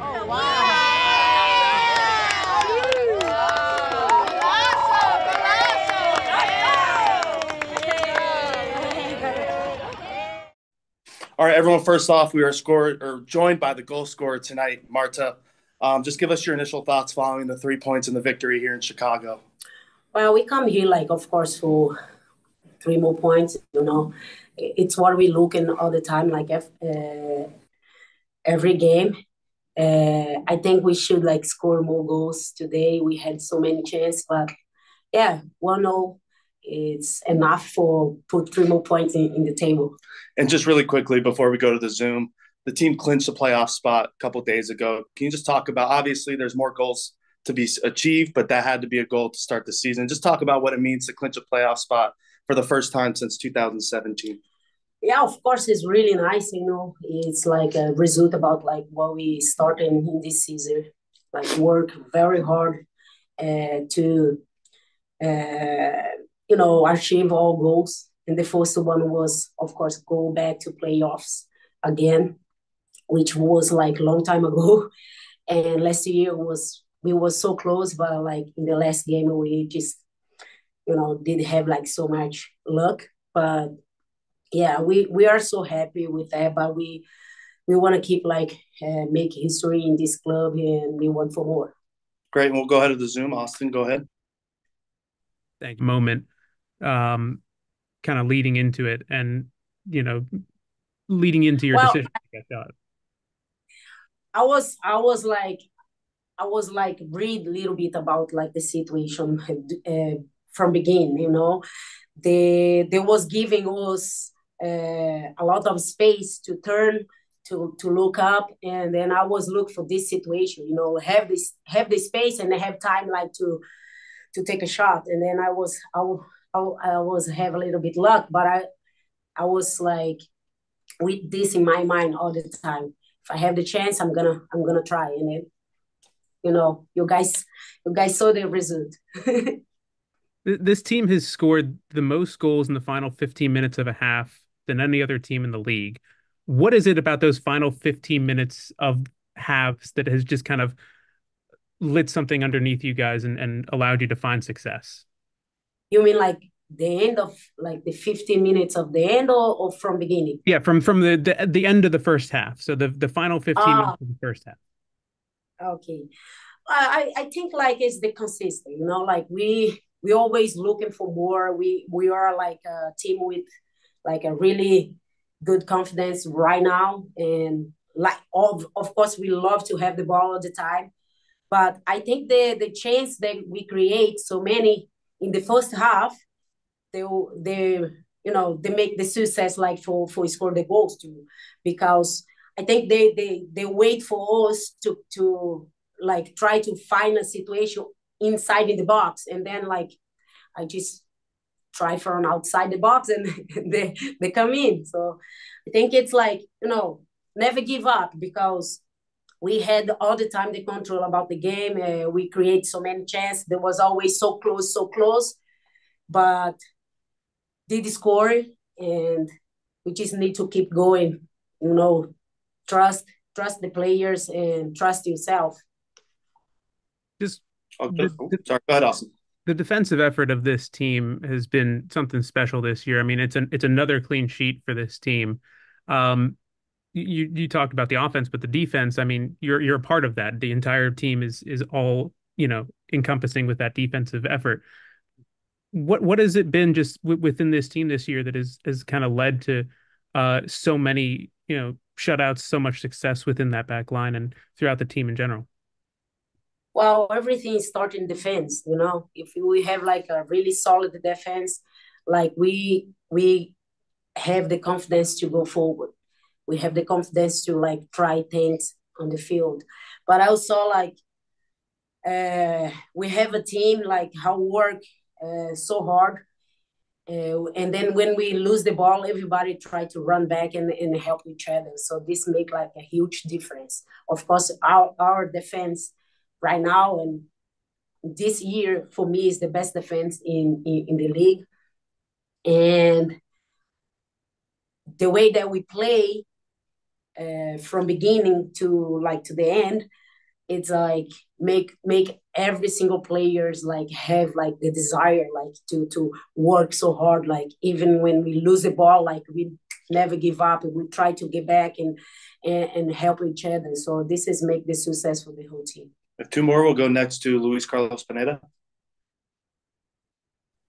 Oh, wow. All right, everyone, first off, we are joined by the goal scorer tonight, Marta. Just give us your initial thoughts following the 3 points in the victory here in Chicago. Well, we come here, of course, for 3 more points. It's what we look in all the time, every game. I think we should, score more goals today. We had so many chances, but, yeah, 1-0. It's enough for put 3 more points in the table. And just really quickly before we go to the Zoom, the team clinched a playoff spot a couple of days ago. Can you just talk about, obviously there's more goals to be achieved, but that had to be a goal to start the season. Just talk about what it means to clinch a playoff spot for the first time since 2017. Yeah, of course, it's really nice. It's like a result about what we started in this season, work very hard to achieve all goals. And the first one was, of course, go back to playoffs again, which was a long time ago. And last year we were so close, but in the last game we just didn't have so much luck. But yeah, we are so happy with that. But we want to keep make history in this club, and we want for more. Great, and we'll go ahead to the Zoom. Austin, go ahead. Thank you. Moment, kind of leading into it, and leading into your decision. I was read a little bit about the situation from beginning. They was giving us a lot of space to turn to look up, and then I was look for this situation. Have the space and have time to take a shot, and then I was have a little bit luck, but I was with this in my mind all the time. If I have the chance, I'm gonna try, and then you guys saw the result. This team has scored the most goals in the final 15 minutes of a half than any other team in the league. What is it about those final 15 minutes of halves that has just kind of lit something underneath you guys and allowed you to find success? You mean the end of the 15 minutes of the end, or from beginning? Yeah, from the end of the first half. So the final 15 minutes of the first half. Okay. I think it's the consistent, we always looking for more. We are a team with a really good confidence right now, and of course we love to have the ball all the time, but I think the chance that we create so many in the first half, they make the success for score the goals too, because I think they wait for us to try to find a situation inside in the box, and then I just try from outside the box, and they come in. So I think it's never give up, because we had all the time the control about the game. We create so many chances. There was always so close, but did score, and we just need to keep going. Trust the players and trust yourself. Sorry, go ahead, Austin. The defensive effort of this team has been something special this year. I mean, it's another clean sheet for this team. You talked about the offense, but the defense, I mean, you're a part of that. The entire team is all, encompassing with that defensive effort. What has it been just within this team this year that has kind of led to so many, shutouts, so much success within that back line and throughout the team in general? Well, everything starts in defense. If we have a really solid defense, we have the confidence to go forward. We have the confidence to try things on the field. But also we have a team how work so hard, and then when we lose the ball, everybody try to run back and help each other. So this make a huge difference. Of course, our defense right now and this year for me is the best defense in the league, and the way that we play, from beginning to the end, it's like make every single players like have like the desire like to work so hard, like even when we lose the ball, like we never give up, and we try to get back and help each other. So this is make the success for the whole team. Two more. We'll go next to Luis Carlos Pineda.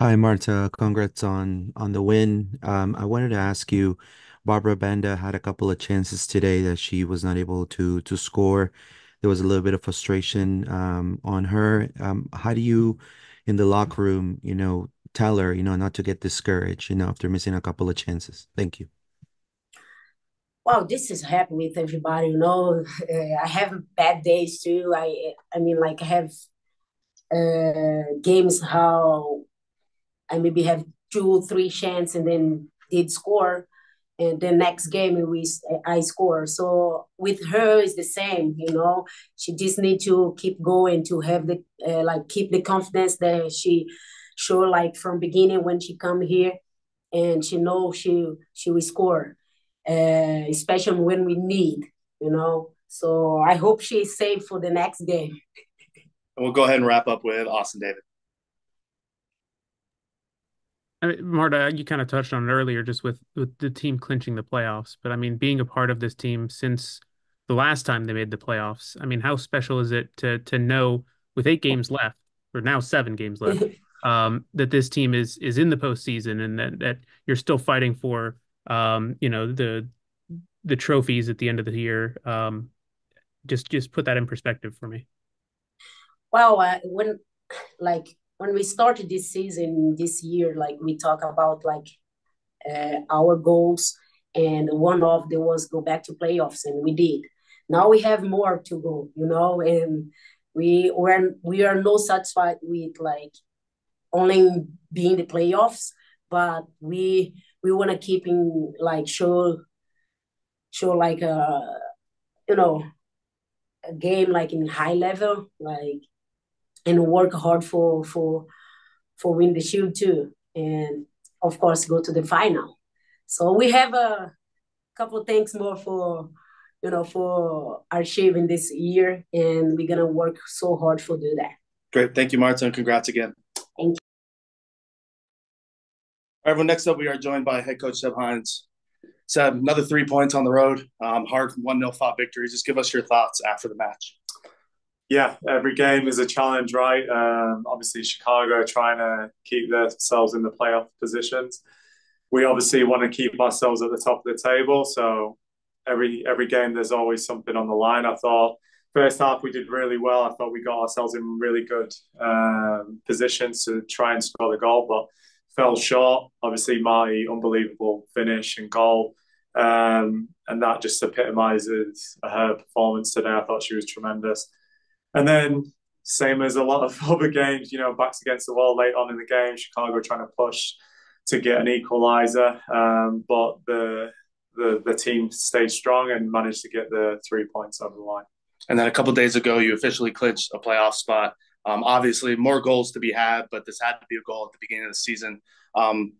Hi, Marta. Congrats on the win. I wanted to ask you, Barbara Banda had a couple of chances today that she was not able to score. There was a little bit of frustration on her. How do you, in the locker room, tell her, not to get discouraged, after missing a couple of chances? Thank you. Well, this is happening with everybody, I have bad days too. I mean, like I have games how I maybe have 2 or 3 chances and then did score, and the next game I score. So with her is the same, She just need to keep going to have the keep the confidence that she show like from beginning when she come here, and she know she will score, especially when we need. So I hope she is safe for the next game. And we'll go ahead and wrap up with Austin David. I mean, Marta, you kind of touched on it earlier, just with the team clinching the playoffs. But I mean, being a part of this team since the last time they made the playoffs, I mean, how special is it to know with 8 games left, or now 7 games left, that this team is in the postseason, and that you're still fighting for the trophies at the end of the year. Just put that in perspective for me. Well, when we started this season this year, like we talk about our goals, and one of them was go back to playoffs, and we did. Now we have more to go, and we are not satisfied with like only being the playoffs, but we want to keep in like show like a game like in high level, like, and work hard for win the shield too, and of course go to the final. So we have a couple of things more for achieving this year, and we're gonna work so hard for do that. Great, thank you, Marta, and congrats again. Thank you. All right, everyone, next up we are joined by head coach Seb Hines. Seb, another 3 points on the road, hard 1-0 fought victory. Just give us your thoughts after the match. Yeah, every game is a challenge, right? Obviously, Chicago trying to keep themselves in the playoff positions. We obviously want to keep ourselves at the top of the table. So every game, there's always something on the line. I thought first half we did really well. I thought we got ourselves in really good positions to try and score the goal, but fell short. Obviously, my unbelievable finish and goal. And that just epitomizes her performance today. I thought she was tremendous. And then, same as a lot of other games, backs against the wall late on in the game. Chicago trying to push to get an equaliser, but the team stayed strong and managed to get the 3 points over the line. And then a couple of days ago, you officially clinched a playoff spot. Obviously, more goals to be had, but this had to be a goal at the beginning of the season.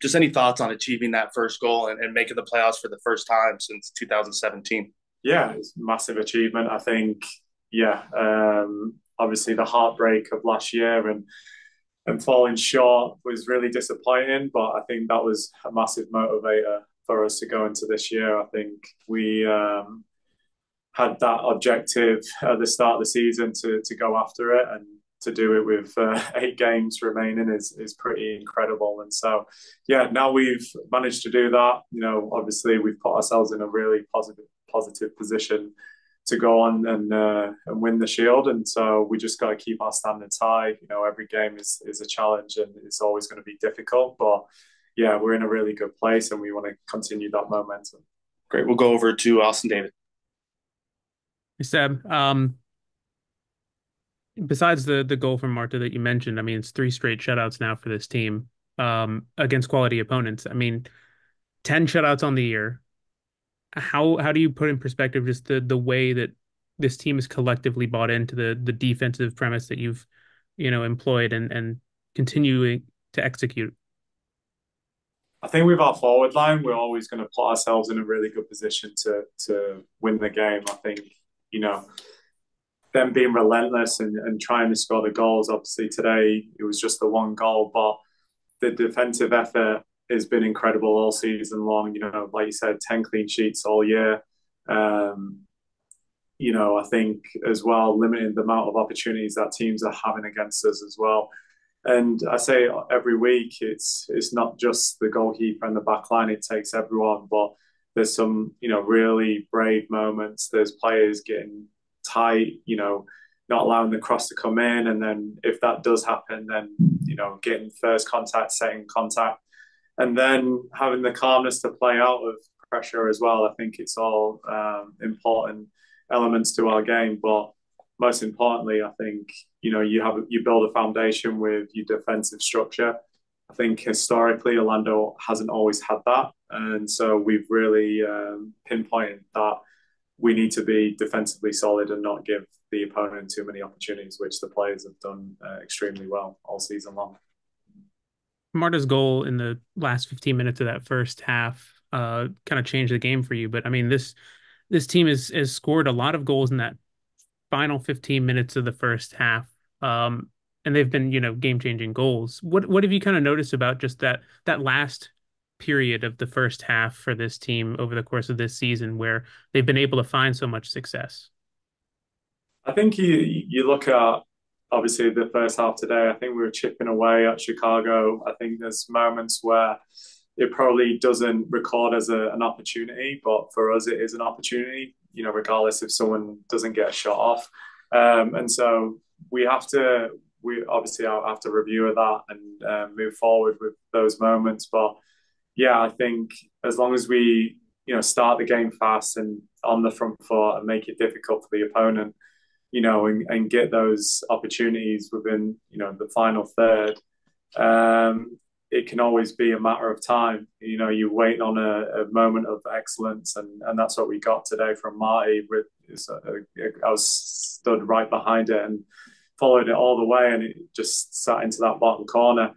Just any thoughts on achieving that first goal and making the playoffs for the first time since 2017? Yeah, it's a massive achievement. I think, obviously the heartbreak of last year and falling short was really disappointing, but I think that was a massive motivator for us to go into this year. I think we had that objective at the start of the season to go after it, and to do it with 8 games remaining is pretty incredible. And so, now we've managed to do that. Obviously we've put ourselves in a really positive position to go on and win the Shield. And so we just got to keep our standards high. Every game is a challenge, and it's always going to be difficult. But we're in a really good place, and we want to continue that momentum. Great. We'll go over to Austin David. Seb, besides the goal from Marta that you mentioned, I mean, it's 3 straight shutouts now for this team against quality opponents. I mean, 10 shutouts on the year. How do you put in perspective just the way that this team is collectively bought into the defensive premise that you've employed and continuing to execute? I think with our forward line, we're always going to put ourselves in a really good position to win the game. I think, you know, them being relentless and trying to score the goals. Obviously, today it was just the one goal, but the defensive effort has been incredible all season long. You know, like you said, 10 clean sheets all year. Um, you know, I think as well, limiting the amount of opportunities that teams are having against us as well. And I say every week, it's not just the goalkeeper and the back line; it takes everyone. But there's some, you know, really brave moments. There's players getting tight, you know, not allowing the cross to come in, and then if that does happen, then you know, getting first contact, second contact, and then having the calmness to play out of pressure as well. I think it's all important elements to our game, but most importantly, I think you know you build a foundation with your defensive structure. I think historically Orlando hasn't always had that, and so we've really pinpointed that we need to be defensively solid and not give the opponent too many opportunities, which the players have done extremely well all season long. Marta's goal in the last 15 minutes of that first half kind of changed the game for you. But I mean, this team has scored a lot of goals in that final 15 minutes of the first half. Um, and they've been, you know, game-changing goals. What have you kind of noticed about just that last period of the first half for this team over the course of this season where they've been able to find so much success? I think you look at obviously the first half today. I think we were chipping away at Chicago. I think there's moments where it probably doesn't record as an opportunity, but for us it is an opportunity. You know, regardless if someone doesn't get a shot off, and so we have to. We obviously have to review that and move forward with those moments. But yeah, I think as long as we you know start the game fast and on the front foot and make it difficult for the opponent, you know, and get those opportunities within, you know, the final third, it can always be a matter of time. You know, you wait on a moment of excellence, and that's what we got today from Marty. I was stood right behind it and followed it all the way, and it just sat into that bottom corner.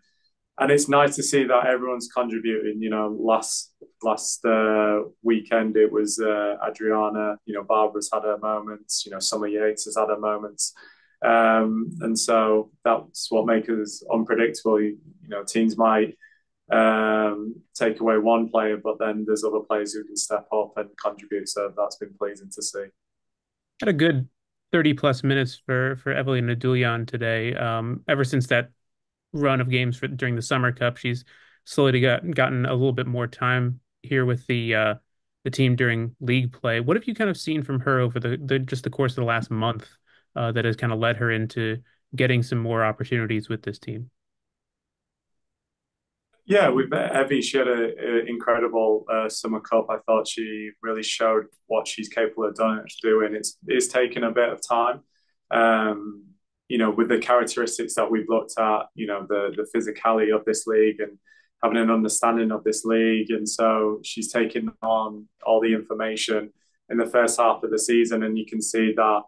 And it's nice to see that everyone's contributing. You know, last weekend it was Adriana. You know, Barbara's had her moments. You know, Summer Yates has had her moments, and so that's what makes us unpredictable. You know, teams might take away one player, but then there's other players who can step up and contribute. So that's been pleasing to see. Had a good 30 plus minutes for Evelina Dulian today. Ever since that run of games during the Summer Cup, she's slowly gotten a little bit more time here with the team during league play. What have you kind of seen from her over the just the course of the last month that has kind of led her into getting some more opportunities with this team? Yeah, with Evie, she had an incredible Summer Cup. I thought she really showed what she's capable of doing. It's taken a bit of time. You know, with the characteristics that we've looked at, you know, the physicality of this league and having an understanding of this league. And so she's taken on all the information in the first half of the season. And you can see that,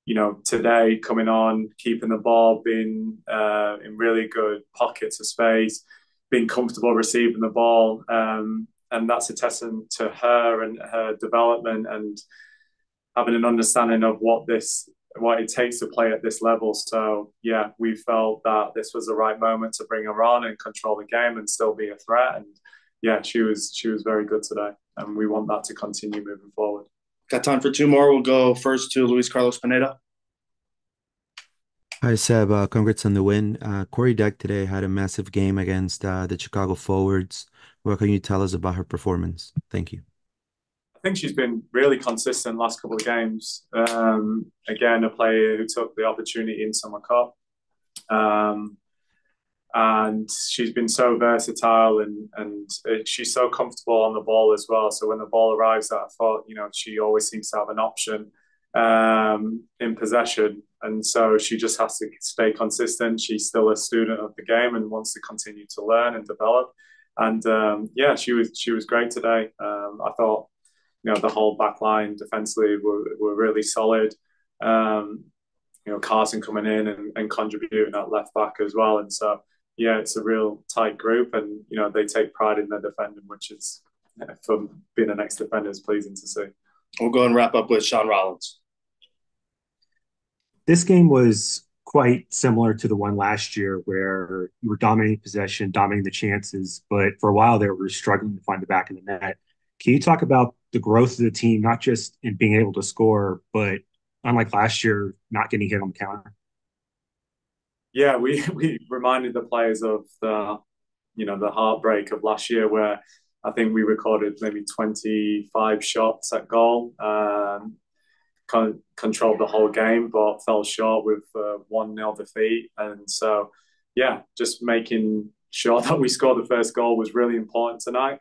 you know, today coming on, keeping the ball, being in really good pockets of space, being comfortable receiving the ball. And that's a testament to her and her development and having an understanding of what it takes to play at this level. So yeah, we felt that this was the right moment to bring her on and control the game and still be a threat. And yeah, she was very good today, and we want that to continue moving forward. Got time for two more. We'll go first to Luis Carlos Pineda. Hi, Seb. Congrats on the win. Corey Deck today had a massive game against the Chicago forwards. What can you tell us about her performance? Thank you. I think she's been really consistent last couple of games. Again, a player who took the opportunity in Summer Cup. And she's been so versatile and she's so comfortable on the ball as well. So when the ball arrives at her foot, you know, she always seems to have an option in possession. And so she just has to stay consistent. She's still a student of the game and wants to continue to learn and develop. And yeah, she was great today. I thought, you know, the whole back line defensively were really solid. You know, Carson coming in and contributing at left back as well. And so yeah, it's a real tight group, and they take pride in their defending, which is for being an ex-defender is pleasing to see. We'll go and wrap up with Sean Rollins. This game was quite similar to the one last year where you were dominating possession, dominating the chances, but for a while there we were struggling to find the back of the net. Can you talk about the growth of the team, not just in being able to score, but unlike last year, not getting hit on the counter? Yeah, we reminded the players of the heartbreak of last year where I think we recorded maybe 25 shots at goal. Controlled the whole game, but fell short with 1-0 defeat. And so, yeah, just making sure that we scored the first goal was really important tonight.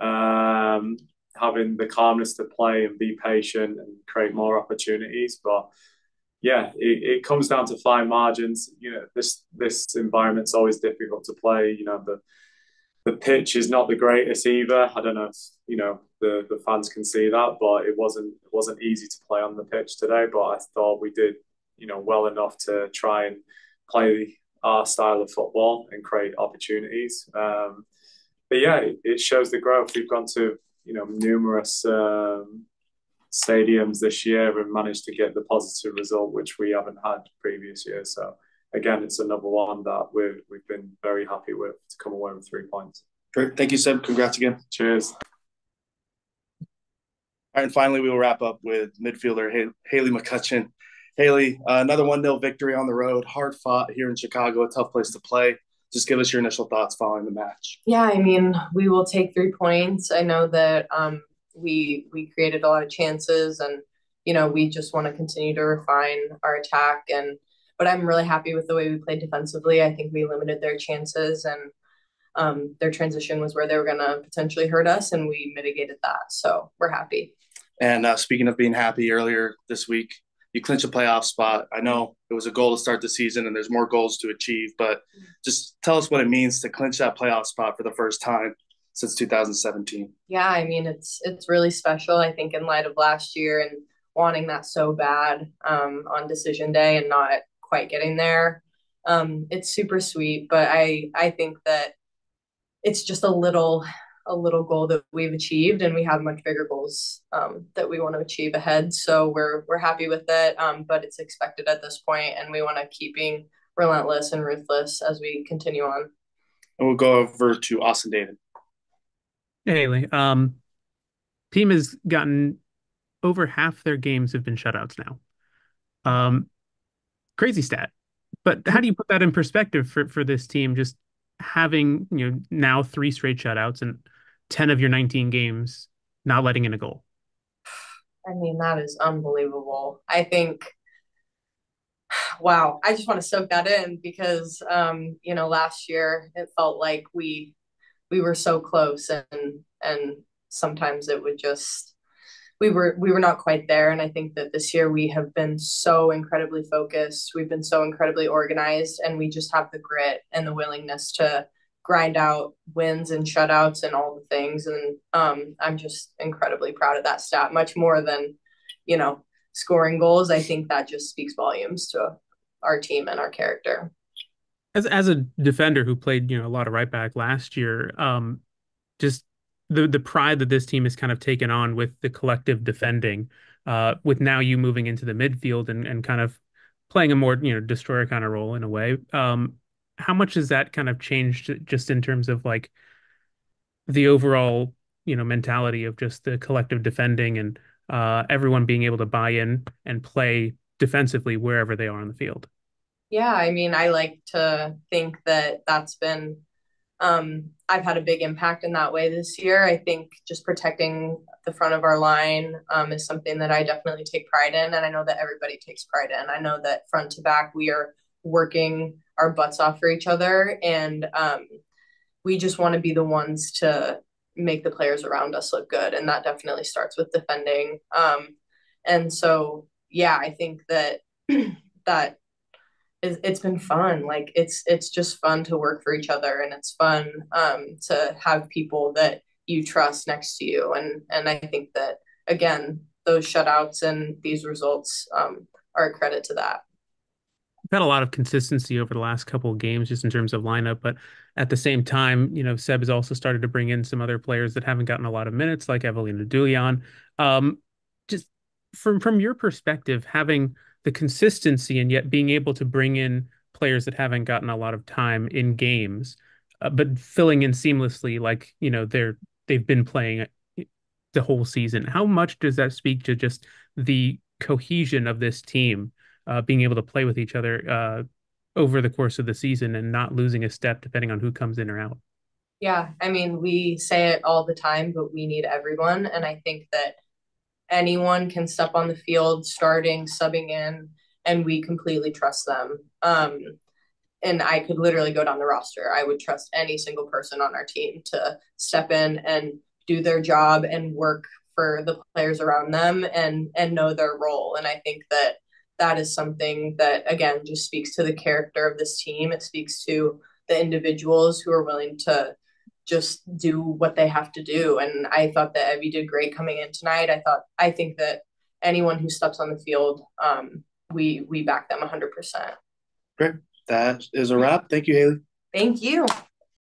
Having the calmness to play and be patient and create more opportunities. But yeah, it comes down to fine margins. This environment's always difficult to play. The pitch is not the greatest either. I don't know if the fans can see that, but it wasn't easy to play on the pitch today. But I thought we did well enough to try and play our style of football and create opportunities. But yeah, it shows the growth. We've gone to numerous stadiums this year and managed to get the positive result, which we haven't had previous years. So again, it's another one that we've been very happy with to come away with 3 points. Great. Thank you, Seb. Congrats again. Cheers. All right, and finally, we will wrap up with midfielder Haley McCutcheon. Haley, another 1-0 victory on the road, hard fought here in Chicago, a tough place to play. Just give us your initial thoughts following the match. Yeah, I mean, we will take 3 points. I know that we created a lot of chances, and we just want to continue to refine our attack. But I'm really happy with the way we played defensively. I think we limited their chances, and their transition was where they were going to potentially hurt us, and we mitigated that. So we're happy. And speaking of being happy, earlier this week, you clinched a playoff spot. I know it was a goal to start the season, and there's more goals to achieve, but just tell us what it means to clinch that playoff spot for the first time since 2017. Yeah, I mean, it's really special, I think, in light of last year and wanting that so bad on decision day and not quite getting there. It's super sweet, but I think that it's just a little goal that we've achieved, and we have much bigger goals that we want to achieve ahead. So we're happy with it, but it's expected at this point, and we want to keep being relentless and ruthless as we continue on. And we'll go over to Austin David. Hey, Haley. Team has gotten over half their games have been shutouts now. Crazy stat. But how do you put that in perspective for this team, just having now 3 straight shutouts and 10 of your 19 games not letting in a goal? I mean, that is unbelievable. I think, wow, I just want to soak that in because, last year it felt like we were so close, and sometimes it would just, we were not quite there. And I think that this year we have been so incredibly focused. We've been so incredibly organized, and we just have the grit and the willingness to grind out wins and shutouts and all the things. And I'm just incredibly proud of that stat, much more than, scoring goals. I think that just speaks volumes to our team and our character. As a defender who played, a lot of right back last year, just the pride that this team has kind of taken on with the collective defending, with now you moving into the midfield and kind of playing a more, destroyer kind of role in a way. How much has that kind of changed just in terms of like the overall, mentality of just the collective defending and everyone being able to buy in and play defensively wherever they are on the field? Yeah, I mean, I like to think that that's been, I've had a big impact in that way this year. I think just protecting the front of our line is something that I definitely take pride in, and I know that everybody takes pride in. I know that front to back, we are working our butts off for each other, and we just want to be the ones to make the players around us look good, and that definitely starts with defending. And so, yeah, I think that that it's been fun. Like it's just fun to work for each other, and it's fun to have people that you trust next to you. And I think that, again, those shutouts and these results are a credit to that. had a lot of consistency over the last couple of games just in terms of lineup, but at the same time, Seb has also started to bring in some other players that haven't gotten a lot of minutes, like Evelina Dulian. Um, just from your perspective, having the consistency and yet being able to bring in players that haven't gotten a lot of time in games, but filling in seamlessly, like they've been playing the whole season. How much does that speak to just the cohesion of this team, being able to play with each other over the course of the season and not losing a step depending on who comes in or out? Yeah, I mean, we say it all the time, but we need everyone. And I think that anyone can step on the field, starting, subbing in, and we completely trust them. And I could literally go down the roster. I would trust any single person on our team to step in and do their job and work for the players around them and know their role. And I think that that is something that, again, just speaks to the character of this team. It speaks to the individuals who are willing to just do what they have to do. And I thought that Evie did great coming in tonight. I think that anyone who steps on the field, we back them 100%. Great. That is a wrap. Thank you, Haley. Thank you.